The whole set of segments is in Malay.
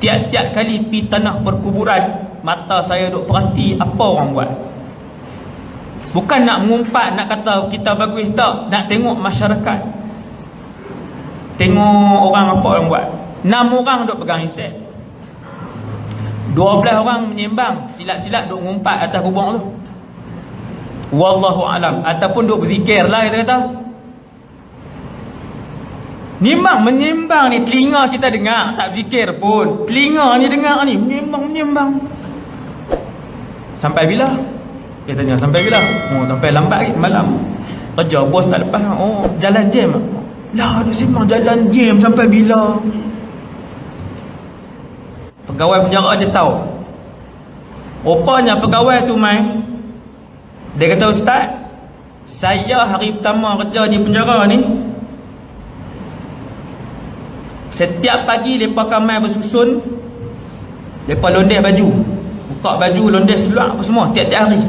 Tiap-tiap kali pi tanah perkuburan, mata saya duk perhati apa orang buat. Bukan nak mengumpat, nak kata kita bagus, tak. Nak tengok masyarakat, tengok orang apa orang buat. 6 orang duk pegang hisap, 12 orang menyembang, silat-silat duk mengumpat atas kubur tu. Wallahu alam. Ataupun duk berzikir lah kita kata. Memang menyembang ni, telinga kita dengar, tak berzikir pun. Telinga ni dengar ni, menyembang. Sampai bila? Dia tanya, sampai bila? Oh, sampai lambat lagi, malam. Kerja bos tak lepas. Oh, jalan jam. Lah, dia sembang jalan jam sampai bila? Pegawai penjara dia tahu. Rupanya pegawai tu mai, dia kata, Ustaz, saya hari pertama kerja di penjara ni, setiap pagi mereka akan mai bersusun, mereka londes baju, buka baju, londes seluar apa semua, tiap-tiap hari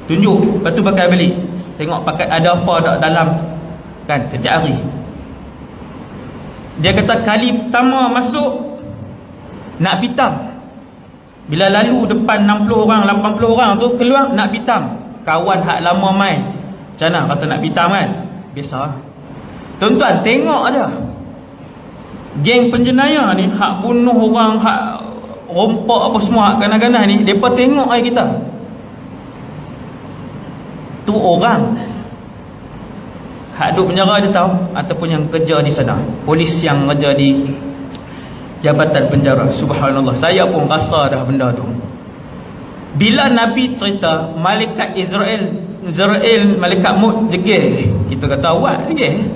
tunjuk, lepas tu pakai balik, tengok pakai ada apa tak dalam, kan, tiap-tiap hari. Dia kata kali pertama masuk nak pitam, bila lalu depan 60 orang 80 orang tu keluar nak pitam, kawan hak lama mai, macam mana rasa nak pitam kan? Biasa. Tuan-tuan tengok aja, geng penjenayah ni, hak bunuh orang, hak rompak apa semua, hak ganas-ganas ni, mereka tengok air kita. Tu orang hak duduk penjara dia tahu, ataupun yang kerja di sana, polis yang kerja di jabatan penjara. Subhanallah, saya pun rasa dah benda tu. Bila Nabi cerita malaikat Israel, malaikat Maut jegeh, kita kata awak jegeh.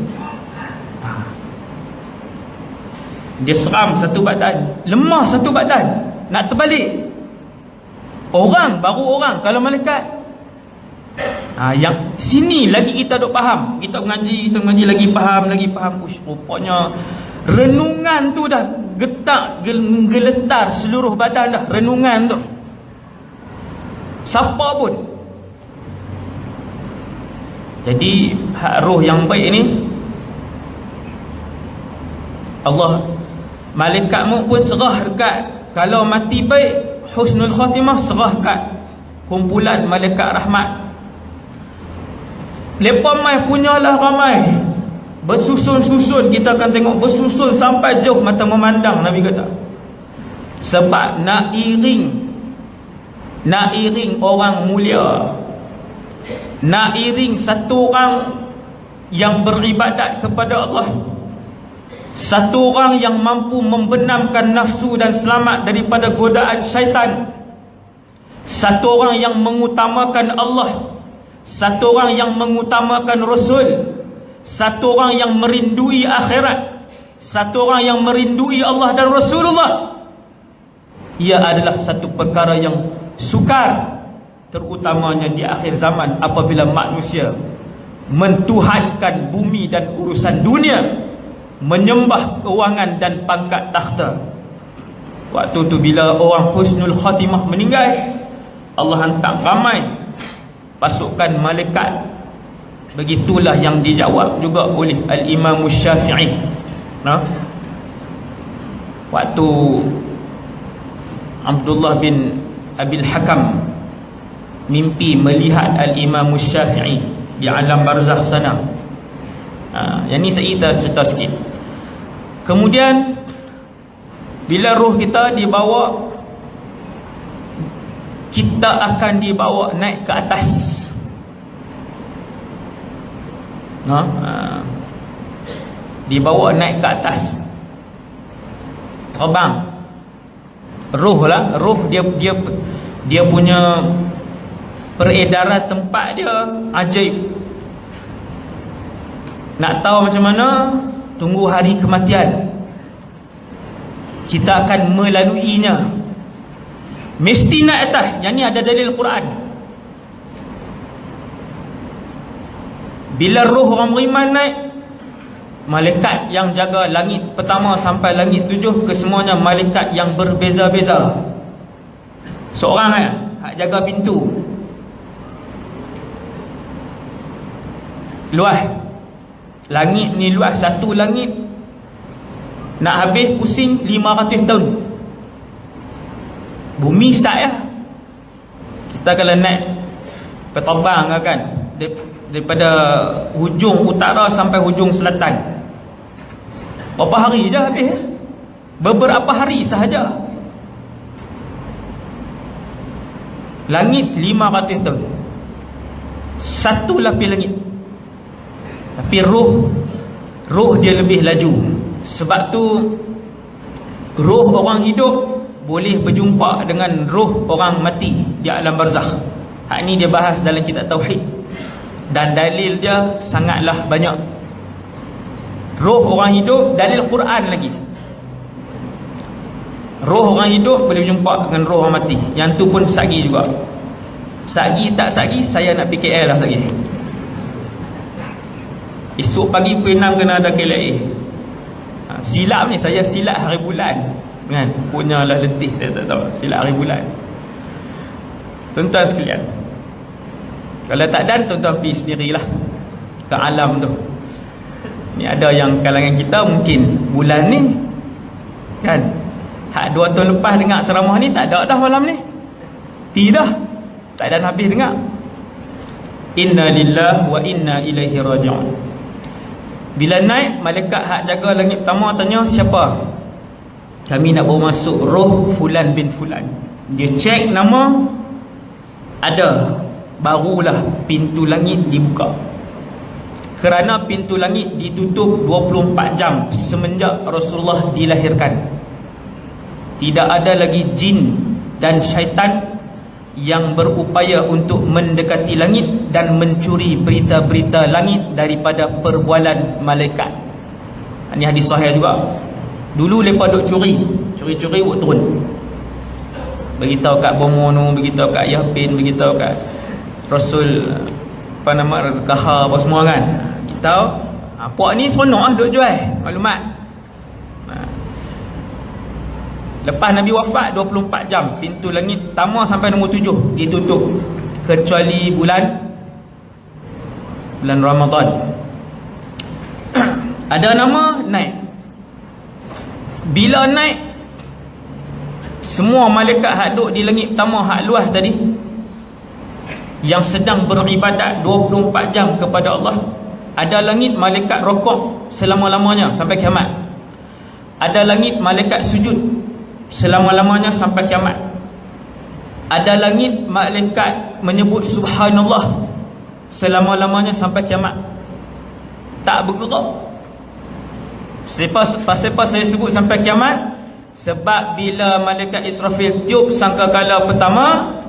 Dia seram satu badan, lemah satu badan, nak terbalik. Orang, baru orang. Kalau malaikat, yang sini lagi kita duk faham. Kita mengaji lagi faham. Uish, rupanya renungan tu dah getak, geletar seluruh badan dah, renungan tu. Siapa pun. Jadi hak roh yang baik ni, Allah, malaikat Maut pun serah dekat, kalau mati baik, husnul khatimah, serah kat kumpulan malaikat rahmat. Lepas mai punyalah ramai, bersusun-susun, kita akan tengok bersusun sampai jauh mata memandang, Nabi kata. Sebab nak iring orang mulia, nak iring satu orang yang beribadat kepada Allah, satu orang yang mampu membenamkan nafsu dan selamat daripada godaan syaitan, satu orang yang mengutamakan Allah, satu orang yang mengutamakan Rasul, satu orang yang merindui akhirat, satu orang yang merindui Allah dan Rasulullah. Ia adalah satu perkara yang sukar, terutamanya di akhir zaman apabila manusia mentuhankan bumi dan urusan dunia, menyembah keuangan dan pangkat takhta. Waktu tu bila orang husnul khatimah meninggal, Allah hantar ramai pasukan malaikat. Begitulah yang dijawab juga oleh Al-Imam Syafi'i. Waktu Abdullah bin Abil Hakam mimpi melihat Al-Imam Syafi'i di alam barzakh sana. Yang ni saya cerita sikit. Kemudian bila roh kita dibawa, kita akan dibawa naik ke atas. Dibawa naik ke atas, terbang. Roh lah, roh dia punya peredaran tempat dia ajaib. Nak tahu macam mana? Tunggu hari kematian, kita akan melaluinya. Mesti naik atas. Yang ni ada dalil Quran. Bila roh orang beriman naik, malaikat yang jaga langit pertama sampai langit 7, kesemuanya malaikat yang berbeza-beza. Seorang hak jaga pintu, luas. Langit ni luas, satu langit Nak habis pusing 500 tahun. Bumi start ya. Kita kalau naik peterbang kan, daripada hujung utara sampai hujung selatan, berapa hari je habis ya? Beberapa hari sahaja. Langit 500 tahun, satu lapis langit. Tapi roh dia lebih laju. Sebab tu roh orang hidup boleh berjumpa dengan roh orang mati di alam barzakh. Hak ni dia bahas dalam kitab tauhid, dan dalil dia sangatlah banyak. Roh orang hidup, dalil Quran lagi. Roh orang hidup boleh berjumpa dengan roh orang mati. Yang tu pun sagi juga. Sagi tak sagi, saya nak PKL lah lagi. Esok pagi pukul 6 kena ada KLA. Silap ni, saya silap hari bulan kan, punyalah letih, saya tak tahu silap hari bulan. Tuan-tuan sekalian, kalau tak dan tuan-tuan pergi sendirilah ke alam tu. Ni ada yang kalangan kita mungkin bulan ni kan, hak 2 tahun lepas dengar ceramah ni tak ada dah malam ni. Pergi dah, tak ada habis dengar. Inna lillahi wa inna ilaihi raji'un. Bila naik, malaikat hak jaga langit pertama tanya, siapa? Kami nak bawa masuk roh Fulan bin Fulan. Dia cek nama, ada, barulah pintu langit dibuka. Kerana pintu langit ditutup 24 jam semenjak Rasulullah dilahirkan. Tidak ada lagi jin dan syaitan yang berupaya untuk mendekati langit dan mencuri berita-berita langit daripada perbualan malaikat. Ini hadis sahih juga. Dulu mereka duk curi-curi buat turun. Beritahu kat Bomo nu, beritahu kat Yapin, beritahu kat Rasul apa nama Kahar apa semua kan. Beritahu puak ni seronok lah duk jual maklumat. Lepas Nabi wafat 24 jam pintu langit pertama sampai nombor 7 ditutup, kecuali bulan Ramadan. Ada nama naik. Bila naik, semua malaikat hak duk di langit pertama hak luas tadi, yang sedang beribadat 24 jam kepada Allah. Ada langit malaikat rokok selama-lamanya sampai kiamat. Ada langit malaikat sujud selama-lamanya sampai kiamat. Ada langit malaikat menyebut subhanallah selama-lamanya sampai kiamat. Tak bergerak. Pasal saya sebut sampai kiamat? Sebab bila malaikat Israfil tiup sangkakala pertama,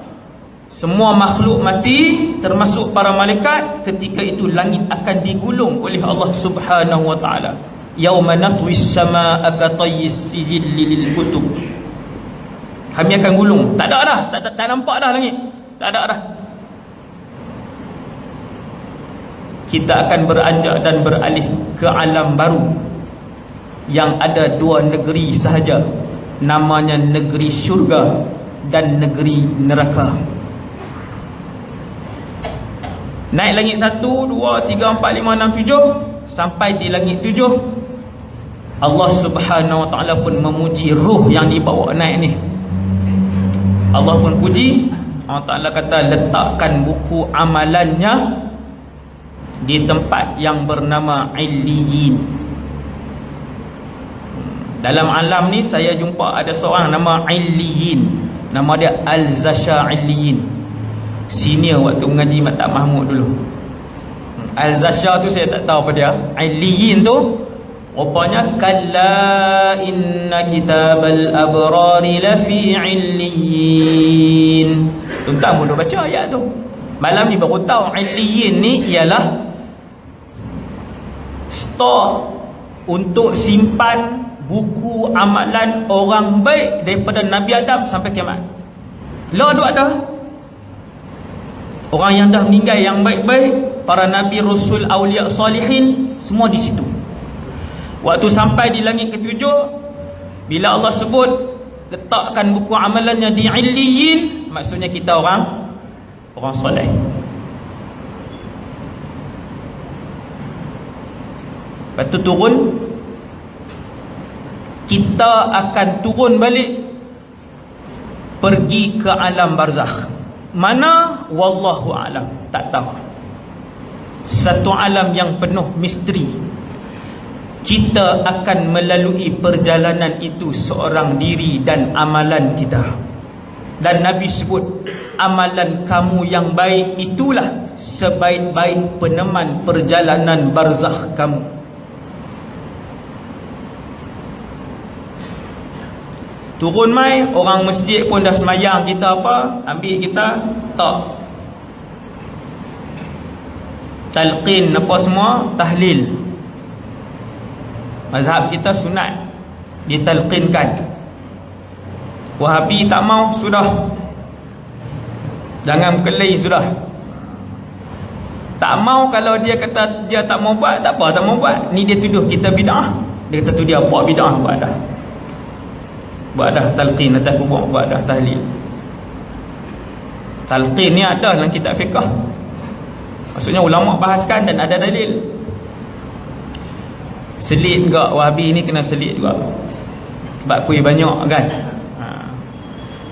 semua makhluk mati termasuk para malaikat. Ketika itu langit akan digulung oleh Allah Subhanahu wa taala. Yauma natwis samaa'a katayyis sijil lil kutub. Kami akan gulung. Tak ada dah, tak nampak dah langit. Tak ada dah. Kita akan beranjak dan beralih ke alam baru yang ada 2 negeri sahaja. Namanya negeri syurga dan negeri neraka. Naik langit 1, 2, 3, 4, 5, 6, 7. Sampai di langit 7, Allah Subhanahu wa ta'ala pun memuji ruh yang dibawa naik ni. Allah pun puji. Allah Ta'ala kata, letakkan buku amalannya di tempat yang bernama Illiyin. Dalam alam ni saya jumpa ada seorang nama Illiyin. Nama dia Al-Zasha Illiyin. Senior waktu mengaji Maktab Mahmud dulu. Al-Zasha tu saya tak tahu apa dia. Illiyin tu rupanya kalla inna kitabal abrari lafi illiyin. Tuan-tuan boleh baca ayat tu. Malam ni baru tahu Illiyin ni ialah store untuk simpan buku amalan orang baik daripada Nabi Adam sampai kiamat. Lah duk ada orang yang dah meninggal yang baik-baik, para nabi, rasul, awliya, salihin, semua di situ. Waktu sampai di langit ke-7, bila Allah sebut letakkan buku amalannya di Illiyin, maksudnya kita orang soleh. Lepas tu turun kita akan turun balik pergi ke alam barzakh. Mana? Wallahu a'lam, tak tahu. Satu alam yang penuh misteri. Kita akan melalui perjalanan itu seorang diri dan amalan kita. Dan Nabi sebut, amalan kamu yang baik itulah sebaik-baik peneman perjalanan barzakh kamu. Turun mai, orang masjid pun dah semayang, kita apa? Ambil kita, tak. Talqin apa semua, tahlil. Mazhab kita sunat, ditalqinkan. Wahabi tak mau, sudah. Jangan berkelahi, sudah. Tak mau, kalau dia kata dia tak mau buat, tak apa, tak mau buat. Ni dia tuduh kita bid'ah. Dia kata tu dia buat bid'ah, buat dah. Buat dah talqin atas kubur, buat dah tahlil. Talqin ni ada dalam kitab fiqh. Maksudnya ulama bahaskan dan ada dalil. Selit juga, Wahabi ni kena selit juga. Sebab kuih banyak kan.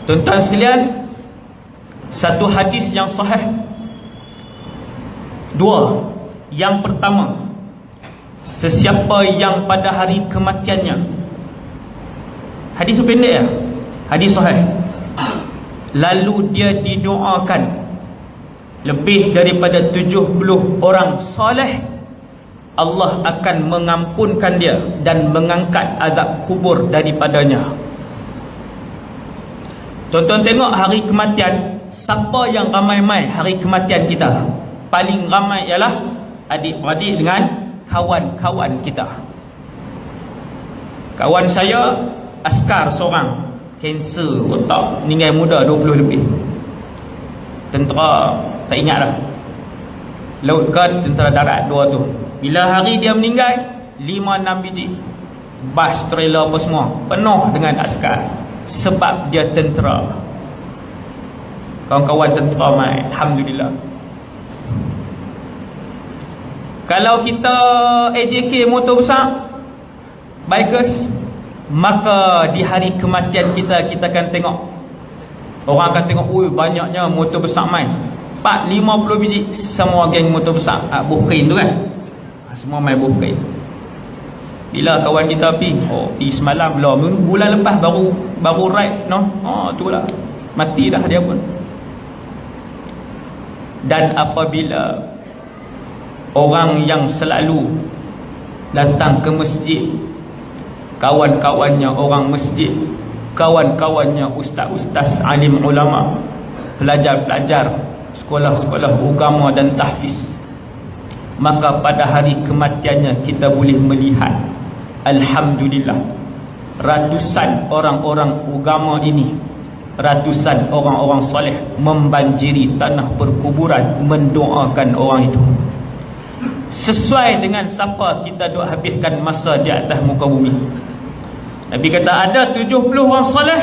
Tuan-tuan sekalian, satu hadis yang sahih. Dua. Yang pertama, sesiapa yang pada hari kematiannya, hadis tu pendek ya, hadis sahih, lalu dia didoakan lebih daripada 70 orang soleh, Allah akan mengampunkan dia dan mengangkat azab kubur daripadanya. Tonton tengok hari kematian, siapa yang ramai mai hari kematian kita? Paling ramai ialah adik-beradik dengan kawan-kawan kita. Kawan saya askar seorang, kanser otak, meninggal muda 20 lebih. Tentera, tak ingat dah. Laut Guard, tentera darat, dua tu. Bila hari dia meninggal, 5-6 biji bas, trailer apa semua penuh dengan askar. Sebab dia tentera. Kawan-kawan tentera mai, alhamdulillah. Kalau kita AJK motor besar, bikers, maka di hari kematian kita, kita akan tengok, orang akan tengok, ui banyaknya motor besar main, 4-50 biji, semua geng motor besar, buhkain tu kan, semua main buhkain. Bila kawan kita pergi, pergi semalam lah, bulan lepas baru ride, no, tu lah, mati dah dia pun. Dan apabila orang yang selalu datang ke masjid, kawan-kawannya orang masjid, kawan-kawannya ustaz-ustaz, alim ulama, pelajar-pelajar sekolah-sekolah agama dan tahfiz, maka pada hari kematiannya kita boleh melihat, alhamdulillah, ratusan orang-orang agama ini, ratusan orang-orang soleh membanjiri tanah perkuburan mendoakan orang itu. Sesuai dengan siapa kita duk habiskan masa di atas muka bumi. Nabi kata ada 70 orang soleh,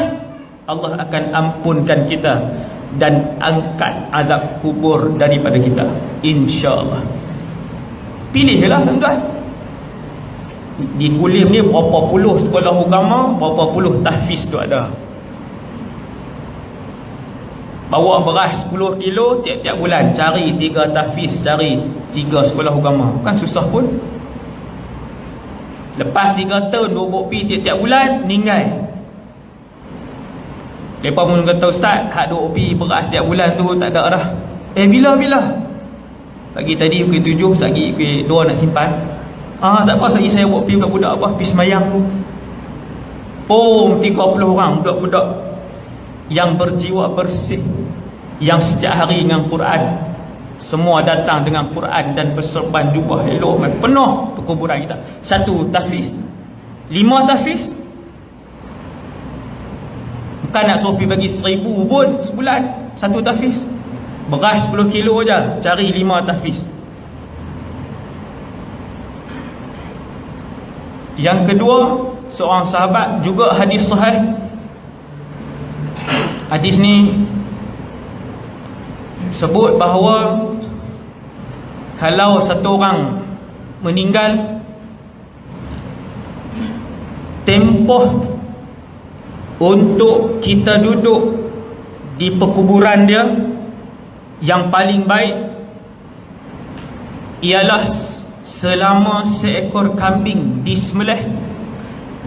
Allah akan ampunkan kita dan angkat azab kubur daripada kita, insya-Allah. Pilihlah tuan-tuan. Di Kulim ni berapa puluh sekolah agama, berapa puluh tahfiz tu ada. Bawa beras 10 kilo tiap-tiap bulan, cari 3 tahfiz, cari 3 sekolah agama, kan susah pun. Lepas 3 tahun bobok pi tiap-tiap bulan, ninggal. Lepas pun kata, ustaz, hak duk pi beras tiap bulan tu tak ada dah. Bila? Pagi tadi pukul 7, sagi pukul 2 nak simpan. Tak apa, sagi saya buat pi budak-budak apa, pi semayang. 30 orang budak-budak yang berjiwa bersih, yang setiap hari dengan Quran, semua datang dengan Quran dan berserban jubah elok, penuh perkuburan kita. 1 tahfiz, 5 tahfiz, bukan nak suruh pergi bagi 1000 pun sebulan. 1 tahfiz, beras 10 kilo je, cari 5 tahfiz. Yang kedua, seorang sahabat, juga hadis sahih. Hadis ni sebut bahawa kalau satu orang meninggal, tempoh untuk kita duduk di perkuburan dia yang paling baik ialah selama seekor kambing disembelih,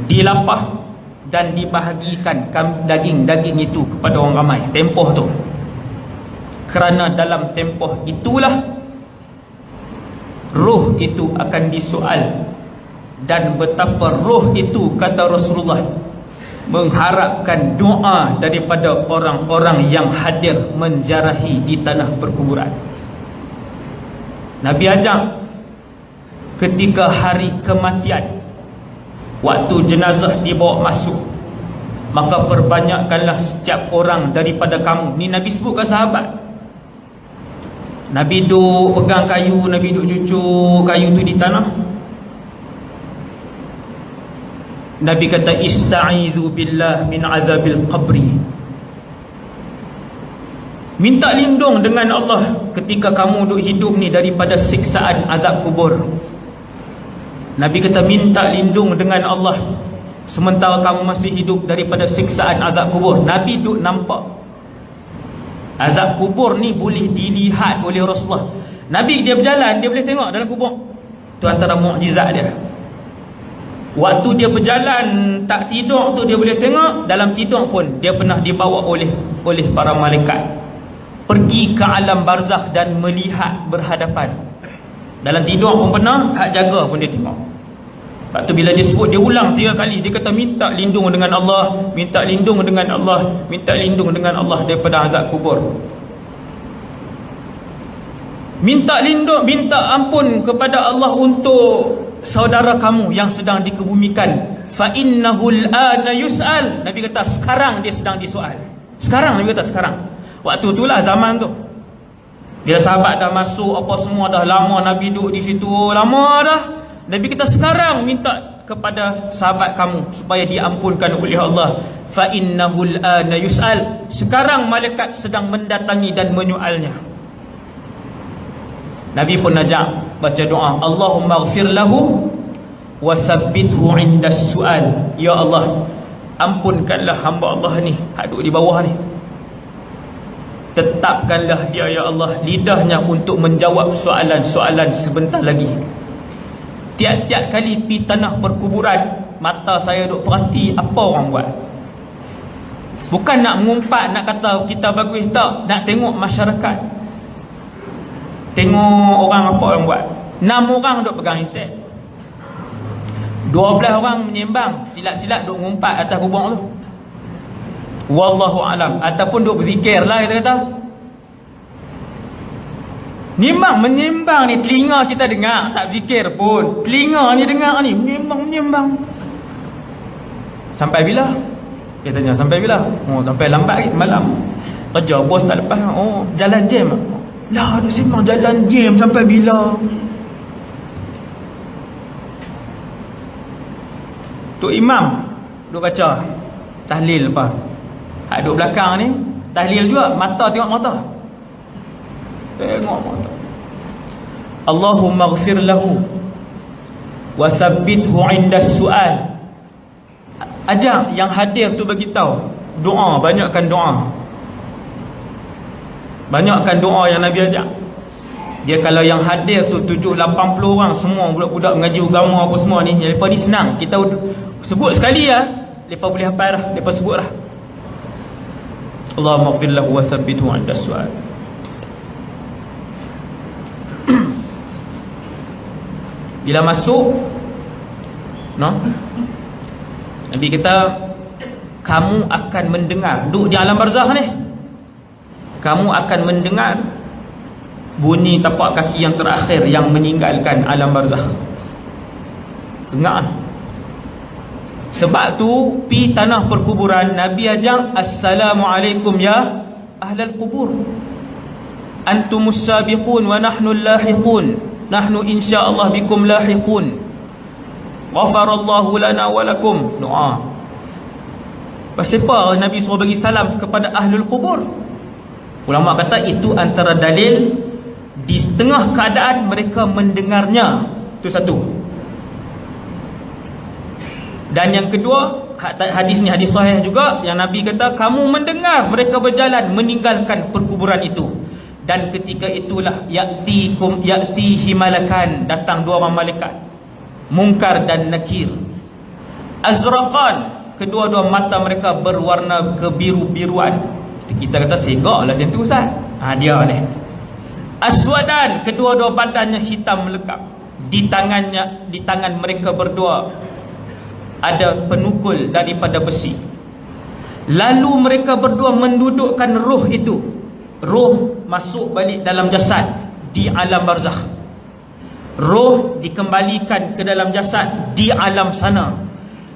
dilapah dan dibahagikan daging-daging itu kepada orang ramai. Tempoh tu, kerana dalam tempoh itulah roh itu akan disoal. Dan betapa roh itu, kata Rasulullah, mengharapkan doa daripada orang-orang yang hadir menziarahi di tanah perkuburan. Nabi ajak ketika hari kematian, waktu jenazah dibawa masuk, maka perbanyakkanlah setiap orang daripada kamu. Ni Nabi sebut ke sahabat. Nabi duk pegang kayu, Nabi duk cucuk kayu tu di tanah. Nabi kata, ista'idhu billah min azabil qabri. Minta lindung dengan Allah ketika kamu duk hidup ni daripada siksaan azab kubur. Nabi kata, minta lindung dengan Allah sementara kamu masih hidup daripada siksaan azab kubur. Nabi duk nampak azab kubur ni boleh dilihat oleh Rasulullah. Nabi dia berjalan, dia boleh tengok dalam kubur. Tu antara mukjizat dia. Waktu dia berjalan tak tidur tu dia boleh tengok. Dalam tidur pun dia pernah dibawa oleh para malaikat pergi ke alam barzakh dan melihat berhadapan. Dalam tidur pun pernah, hak jaga pun dia tengok. Lepas tu bila dia sebut, dia ulang 3 kali. Dia kata, minta lindung dengan Allah, minta lindung dengan Allah, minta lindung dengan Allah daripada azab kubur. Minta lindung, minta ampun kepada Allah untuk saudara kamu yang sedang dikebumikan. Fa innahul ana yus'al. Nabi kata sekarang dia sedang disoal. Sekarang, Nabi kata sekarang. Waktu itulah zaman tu. Bila sahabat dah masuk apa semua dah lama, Nabi duduk di situ lama dah. Nabi kata sekarang minta kepada sahabat kamu supaya diampunkan oleh Allah. Fa innahul ana yus'al. Sekarang malaikat sedang mendatangi dan menyoalnya. Nabi pun ajak baca doa, Allahumma ighfir lahu wa thabbithu 'inda as-su'al. Ya Allah, ampunkanlah hamba Allah ni, hak duduk di bawah ni. Tetapkanlah dia ya Allah lidahnya untuk menjawab soalan-soalan sebentar lagi. Tiap-tiap kali pi tanah perkuburan, mata saya duk perhati apa orang buat. Bukan nak mengumpat, nak kata kita bagus, tak. Nak tengok masyarakat, tengok orang apa orang buat. 6 orang duk pegang hisap, 12 orang menyembang, silat-silat duk ngumpat atas kubur tu. Wallahu alam. Ataupun duk berzikir lah kita kata. Memang menyembang ni telinga kita dengar, tak berzikir pun. Telinga ni dengar ni menyembang. Sampai bila? Dia tanya, sampai bila? Oh, sampai lambat lagi malam. Kerja bos tak lepas. Oh, jalan jam. Lah, duk sembang jalan jam sampai bila? Tok Imam duk baca tahlil apa? Hak duk belakang ni tahlil juga, mata tengok mata. Tengok mata. Allahumma ighfir lahu wa thabbithu 'inda as-su'al. Ajak yang hadir tu bagi tahu doa, banyakkan doa. Banyakkan doa yang Nabi ajak. Dia kalau yang hadir tu 70-80 orang semua budak-budak mengaji agama apa semua ni, lepas ni senang. Kita sebut sekali lah, lepas boleh hafal dah, lepas sebut dah. Allahumma ighfir lahu wa thabbithu 'inda as-su'al. Bila masuk, no? Nabi kata kamu akan mendengar, duduk di alam barzakh ni, kamu akan mendengar bunyi tapak kaki yang terakhir yang meninggalkan alam barzakh. Dengar. Sebab tu pi tanah perkuburan Nabi ajak, assalamualaikum ya ahlal kubur, antumus sabiqun wa nahnu lahiqun, nahnu insyaallah bikum lahiqun, ghafarallahu lana wa lakum. Doa. Pasal apa Nabi suruh bagi salam kepada ahlul kubur? Ulama kata itu antara dalil di setengah keadaan mereka mendengarnya. Itu satu. Dan yang kedua, hadis ni hadis sahih juga, yang Nabi kata, kamu mendengar mereka berjalan meninggalkan perkuburan itu. Dan ketika itulah ya'tihi malakan, datang dua orang malaikat, Munkar dan Nakir. Azraqan, kedua-dua mata mereka berwarna kebiru-biruan. Kita kata segak lah macam tu Ustaz. Dia ni. Aswadan, kedua-dua badannya hitam melekap. Di tangan mereka berdua ada penukul daripada besi. Lalu mereka berdua mendudukkan roh itu. Roh masuk balik dalam jasad di alam barzakh. Roh dikembalikan ke dalam jasad di alam sana.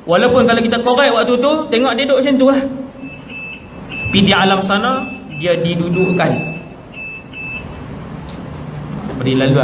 Walaupun kalau kita korek waktu tu, tengok dia duduk macam tu lah. Tapi di alam sana dia didudukkan. Beri laluan.